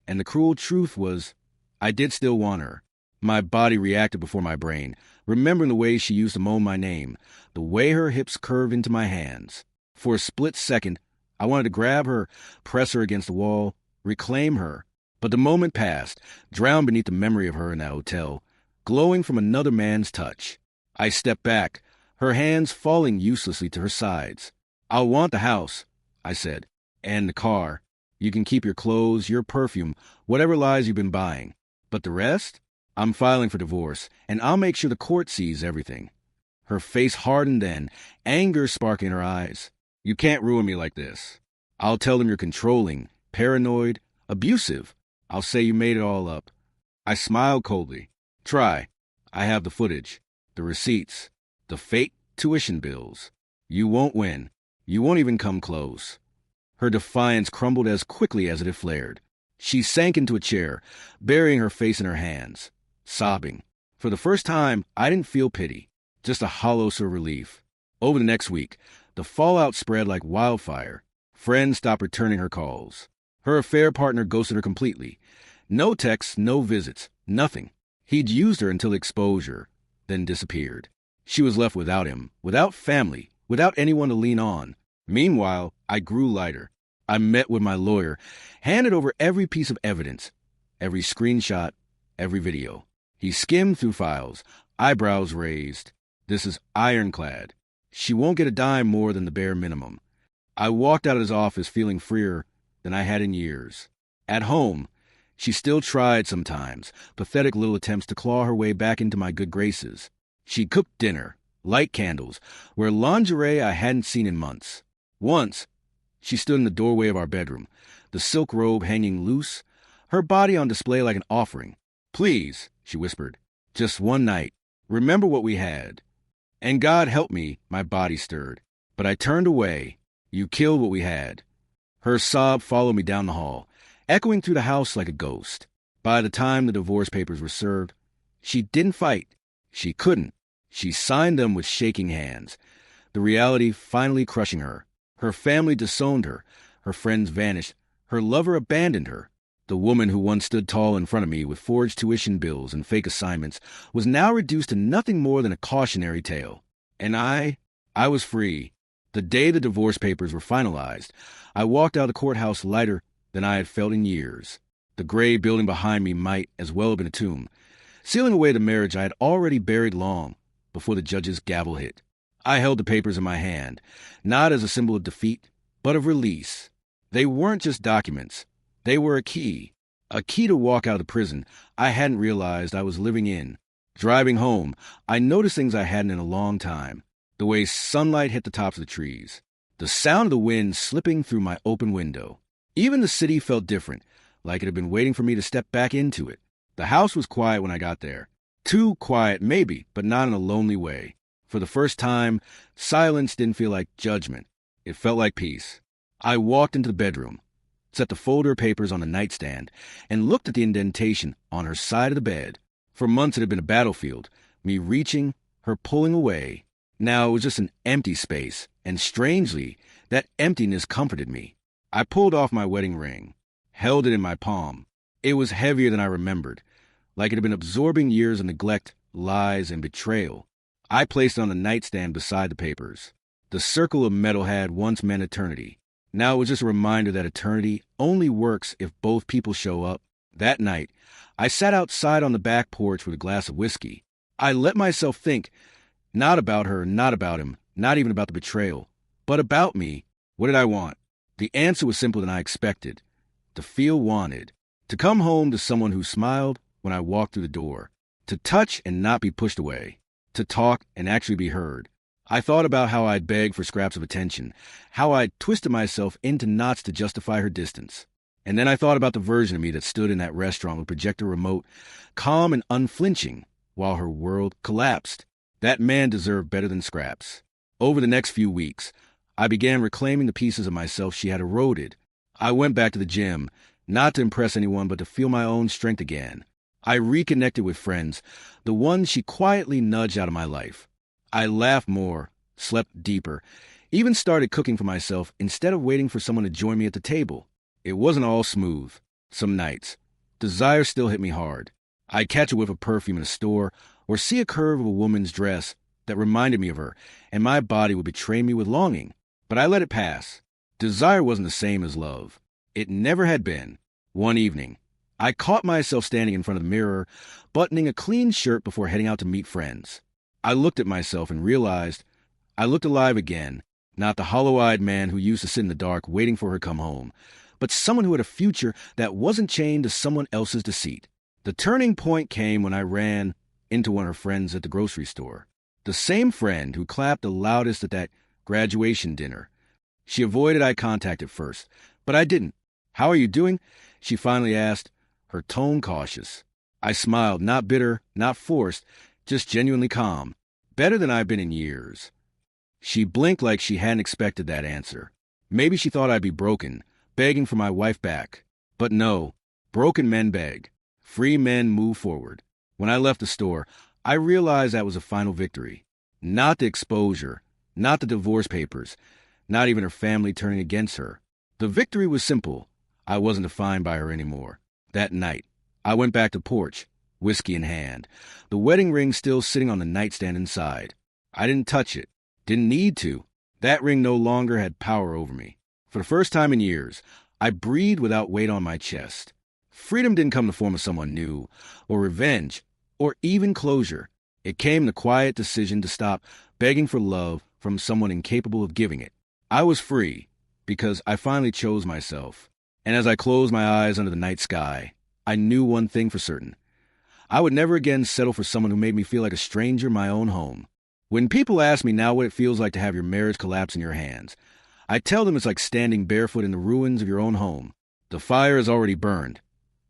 And the cruel truth was, I did still want her. My body reacted before my brain, remembering the way she used to moan my name, the way her hips curved into my hands. For a split second, I wanted to grab her, press her against the wall, reclaim her. But the moment passed, drowned beneath the memory of her in that hotel, glowing from another man's touch. I stepped back, her hands falling uselessly to her sides. I'll want the house, I said, and the car. You can keep your clothes, your perfume, whatever lies you've been buying. But the rest? I'm filing for divorce, and I'll make sure the court sees everything. Her face hardened then, anger sparking in her eyes. You can't ruin me like this. I'll tell them you're controlling, paranoid, abusive. I'll say you made it all up. I smiled coldly. Try. I have the footage, the receipts, the fake tuition bills. You won't win. You won't even come close. Her defiance crumbled as quickly as it had flared. She sank into a chair, burying her face in her hands, sobbing. For the first time, I didn't feel pity, just a hollow sort of relief. Over the next week, the fallout spread like wildfire. Friends stopped returning her calls. Her affair partner ghosted her completely. No texts, no visits, nothing. He'd used her until exposure, then disappeared. She was left without him, without family, without anyone to lean on. Meanwhile, I grew lighter. I met with my lawyer, handed over every piece of evidence, every screenshot, every video. He skimmed through files, eyebrows raised. This is ironclad. She won't get a dime more than the bare minimum. I walked out of his office feeling freer than I had in years. At home, she still tried sometimes, pathetic little attempts to claw her way back into my good graces. She cooked dinner, light candles, wear lingerie I hadn't seen in months. Once, she stood in the doorway of our bedroom, the silk robe hanging loose, her body on display like an offering. Please, she whispered, just one night. Remember what we had. And God help me, my body stirred. But I turned away. You killed what we had. Her sob followed me down the hall, echoing through the house like a ghost. By the time the divorce papers were served, she didn't fight. She couldn't. She signed them with shaking hands, the reality finally crushing her. Her family disowned her. Her friends vanished. Her lover abandoned her. The woman who once stood tall in front of me with forged tuition bills and fake assignments was now reduced to nothing more than a cautionary tale. And I was free. The day the divorce papers were finalized, I walked out of the courthouse lighter than I had felt in years. The gray building behind me might as well have been a tomb, sealing away the marriage I had already buried long before the judge's gavel hit. I held the papers in my hand, not as a symbol of defeat, but of release. They weren't just documents. They were a key to walk out of the prison I hadn't realized I was living in. Driving home, I noticed things I hadn't in a long time. The way sunlight hit the tops of the trees. The sound of the wind slipping through my open window. Even the city felt different, like it had been waiting for me to step back into it. The house was quiet when I got there. Too quiet, maybe, but not in a lonely way. For the first time, silence didn't feel like judgment. It felt like peace. I walked into the bedroom, set the folder of papers on the nightstand, and looked at the indentation on her side of the bed. For months it had been a battlefield, me reaching, her pulling away. Now it was just an empty space, and strangely, that emptiness comforted me. I pulled off my wedding ring, held it in my palm. It was heavier than I remembered, like it had been absorbing years of neglect, lies, and betrayal. I placed it on the nightstand beside the papers. The circle of metal had once meant eternity. Now it was just a reminder that eternity only works if both people show up. That night, I sat outside on the back porch with a glass of whiskey. I let myself think, not about her, not about him, not even about the betrayal, but about me. What did I want? The answer was simpler than I expected. To feel wanted. To come home to someone who smiled when I walked through the door. To touch and not be pushed away. To talk and actually be heard. I thought about how I'd begged for scraps of attention, how I'd twisted myself into knots to justify her distance. And then I thought about the version of me that stood in that restaurant with projector remote, calm and unflinching, while her world collapsed. That man deserved better than scraps. Over the next few weeks, I began reclaiming the pieces of myself she had eroded. I went back to the gym, not to impress anyone, but to feel my own strength again. I reconnected with friends, the ones she quietly nudged out of my life. I laughed more, slept deeper, even started cooking for myself instead of waiting for someone to join me at the table. It wasn't all smooth. Some nights, desire still hit me hard. I'd catch a whiff of perfume in a store or see a curve of a woman's dress that reminded me of her, and my body would betray me with longing. But I let it pass. Desire wasn't the same as love. It never had been. One evening, I caught myself standing in front of the mirror, buttoning a clean shirt before heading out to meet friends. I looked at myself and realized I looked alive again, not the hollow-eyed man who used to sit in the dark waiting for her to come home, but someone who had a future that wasn't chained to someone else's deceit. The turning point came when I ran into one of her friends at the grocery store. The same friend who clapped the loudest at that graduation dinner. She avoided eye contact at first, but I didn't. "How are you doing?" she finally asked, her tone cautious. I smiled, not bitter, not forced, just genuinely calm. Better than I've been in years. She blinked like she hadn't expected that answer. Maybe she thought I'd be broken, begging for my wife back. But no, broken men beg. Free men move forward. When I left the store, I realized that was a final victory. Not the exposure, not the divorce papers, not even her family turning against her. The victory was simple. I wasn't defined by her anymore. That night, I went back to the porch, whiskey in hand, the wedding ring still sitting on the nightstand inside. I didn't touch it. Didn't need to. That ring no longer had power over me. For the first time in years, I breathed without weight on my chest. Freedom didn't come in the form of someone new, or revenge, or even closure. It came in the quiet decision to stop begging for love from someone incapable of giving it. I was free, because I finally chose myself. And as I closed my eyes under the night sky, I knew one thing for certain. I would never again settle for someone who made me feel like a stranger in my own home. When people ask me now what it feels like to have your marriage collapse in your hands, I tell them it's like standing barefoot in the ruins of your own home. The fire is already burned.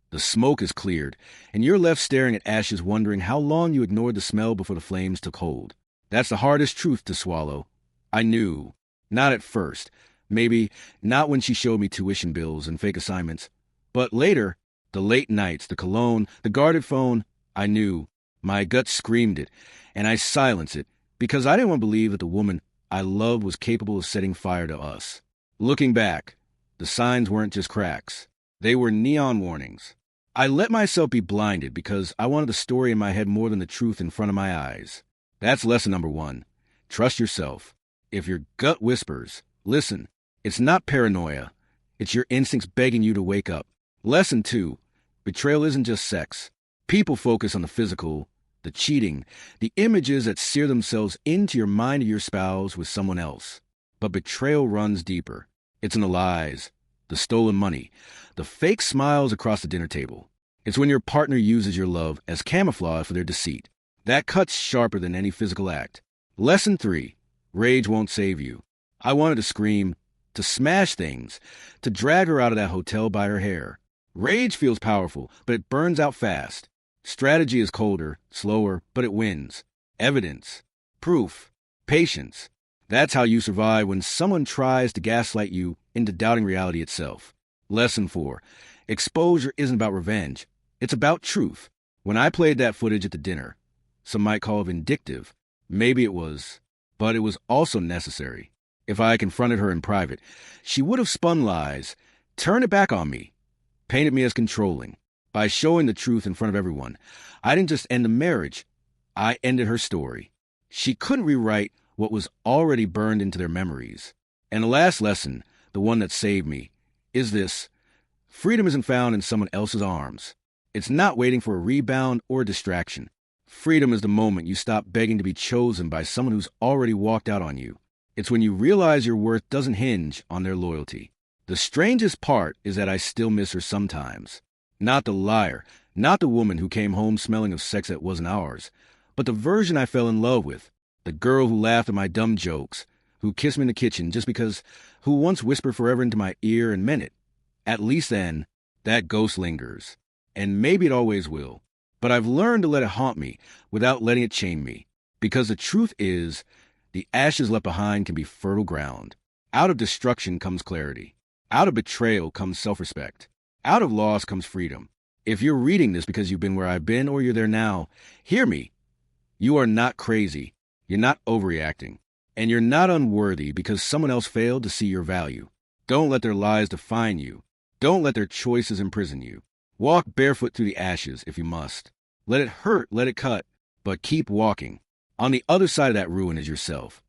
The smoke is cleared, and you're left staring at ashes wondering how long you ignored the smell before the flames took hold. That's the hardest truth to swallow. I knew. Not at first. Maybe not when she showed me tuition bills and fake assignments. But later, the late nights, the cologne, the guarded phone, I knew. My gut screamed it, and I silenced it, because I didn't want to believe that the woman I loved was capable of setting fire to us. Looking back, the signs weren't just cracks. They were neon warnings. I let myself be blinded because I wanted the story in my head more than the truth in front of my eyes. That's lesson number 1. Trust yourself. If your gut whispers, listen. It's not paranoia. It's your instincts begging you to wake up. Lesson 2. Betrayal isn't just sex. People focus on the physical, the cheating, the images that sear themselves into your mind of your spouse with someone else. But betrayal runs deeper. It's in the lies, the stolen money, the fake smiles across the dinner table. It's when your partner uses your love as camouflage for their deceit. That cuts sharper than any physical act. Lesson 3. Rage won't save you. I wanted to scream, to smash things, to drag her out of that hotel by her hair. Rage feels powerful, but it burns out fast. Strategy is colder, slower, but it wins. Evidence, proof, patience. That's how you survive when someone tries to gaslight you into doubting reality itself. Lesson 4. Exposure isn't about revenge. It's about truth. When I played that footage at the dinner, some might call it vindictive. Maybe it was, but it was also necessary. If I confronted her in private, she would have spun lies, turned it back on me, painted me as controlling. By showing the truth in front of everyone, I didn't just end the marriage, I ended her story. She couldn't rewrite what was already burned into their memories. And the last lesson, the one that saved me, is this: freedom isn't found in someone else's arms. It's not waiting for a rebound or a distraction. Freedom is the moment you stop begging to be chosen by someone who's already walked out on you. It's when you realize your worth doesn't hinge on their loyalty. The strangest part is that I still miss her sometimes. Not the liar, not the woman who came home smelling of sex that wasn't ours, but the version I fell in love with, the girl who laughed at my dumb jokes, who kissed me in the kitchen just because, who once whispered forever into my ear and meant it. At least then, that ghost lingers. And maybe it always will. But I've learned to let it haunt me without letting it chain me. Because the truth is, the ashes left behind can be fertile ground. Out of destruction comes clarity. Out of betrayal comes self-respect. Out of loss comes freedom. If you're reading this because you've been where I've been or you're there now, hear me. You are not crazy. You're not overreacting. And you're not unworthy because someone else failed to see your value. Don't let their lies define you. Don't let their choices imprison you. Walk barefoot through the ashes if you must. Let it hurt, let it cut, but keep walking. On the other side of that ruin is yourself.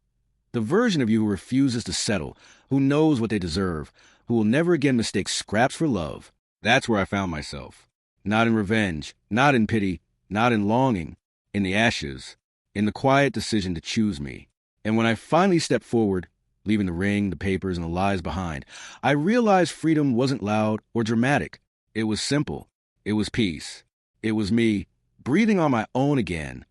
The version of you who refuses to settle, who knows what they deserve, who will never again mistake scraps for love. That's where I found myself. Not in revenge, not in pity, not in longing, in the ashes, in the quiet decision to choose me. And when I finally stepped forward, leaving the ring, the papers, and the lies behind, I realized freedom wasn't loud or dramatic. It was simple. It was peace. It was me breathing on my own again,